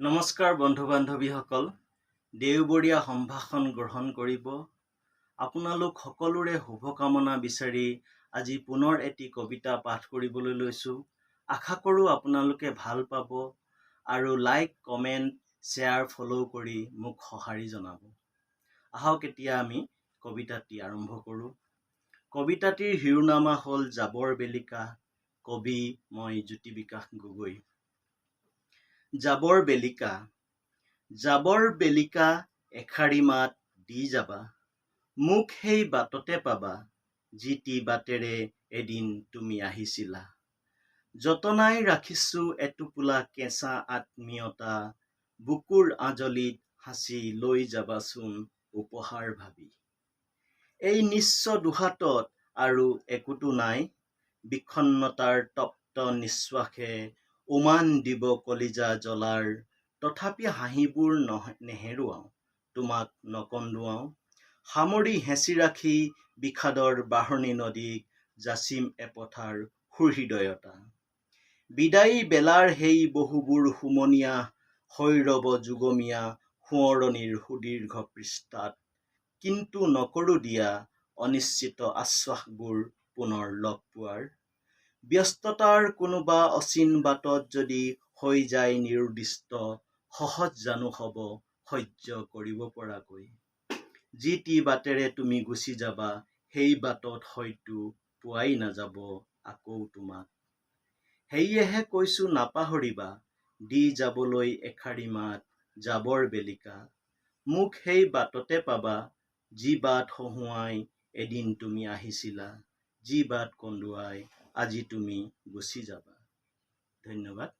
নমস্কাৰ বন্ধু বান্ধৱীসকল, দেওবৰীয়া সম্ভাষণ গ্ৰহণ কৰিব। আপোনালোক সকলোৰে শুভকামনা বিচাৰি আজি পুনৰ এটি কবিতা পাঠ কৰিবলৈ লৈছোঁ। আশা কৰোঁ আপোনালোকে ভাল পাব আৰু লাইক, কমেণ্ট, শ্বেয়াৰ, ফ'ল' কৰি মোক সঁহাৰি জনাব। আহক এতিয়া আমি কবিতাটি আৰম্ভ কৰোঁ। কবিতাটিৰ শিৰোনামা হ'ল জাবৰ বেলিকা। কবি মই জ্যোতিবিকাশ গগৈ। জাবৰ বেলিকা, জাবৰ বেলিকা, এষাৰি মাত দি যাবা, মোক সেই বাটতে পাবা, যিটি বাটেৰে এদিন তুমি আহিছিলা। যতনাই ৰাখিছো এটোপোলা কেঁচা আত্মীয়তা, বুকুৰ আঁজলিত সাঁচি লৈ যাবাচোন উপহাৰ ভাবি। এই নিঃস্ব দুহাতত আৰু একোটো নাই, বিষণ্ণতাৰ তপ্ত নিশ্বাসে উমান দিব কলিজা জ্বলাৰ, তথাপি হাঁহিবোৰ নেহেৰুৱাও, তোমাক নকন্দুৱাও। সামৰি হেঁচি ৰাখি বিষাদৰ বাঢ়নি নদীক, যাচিম এপথাৰ সুহৃদয়তা। বিদায়ী বেলাৰ সেই বহুবোৰ সুমনীয়া শৈৰৱ যুগমীয়া সোঁৱৰণিৰ সুদীৰ্ঘ পৃষ্ঠাত, কিন্তু নকৰো দিয়া অনিশ্চিত আশ্বাসবোৰ পুনৰ লগ পোৱাৰ। ব্যস্ততাৰ কোনোবা অচিন বাটত যদি হৈ যায় নিৰুদ্দিষ্ট, সহজ জানো হব সহ্য কৰিব পৰাকৈ। যিটি বাটেৰে তুমি গুচি যাবা, সেই বাটত হয়তো পোৱাই নাযাব আকৌ তোমাক। সেয়েহে কৈছো নাপাহৰিবা, দি যাবলৈ এষাৰি মাত, জাবৰ বেলিকা। মোক সেই বাটতে পাবা, যি বাট হহুৱাই এদিন তুমি আহিছিলা, যি বাট কন্দুৱাই আজি তুমি গুচি যাবা। ধন্যবাদ।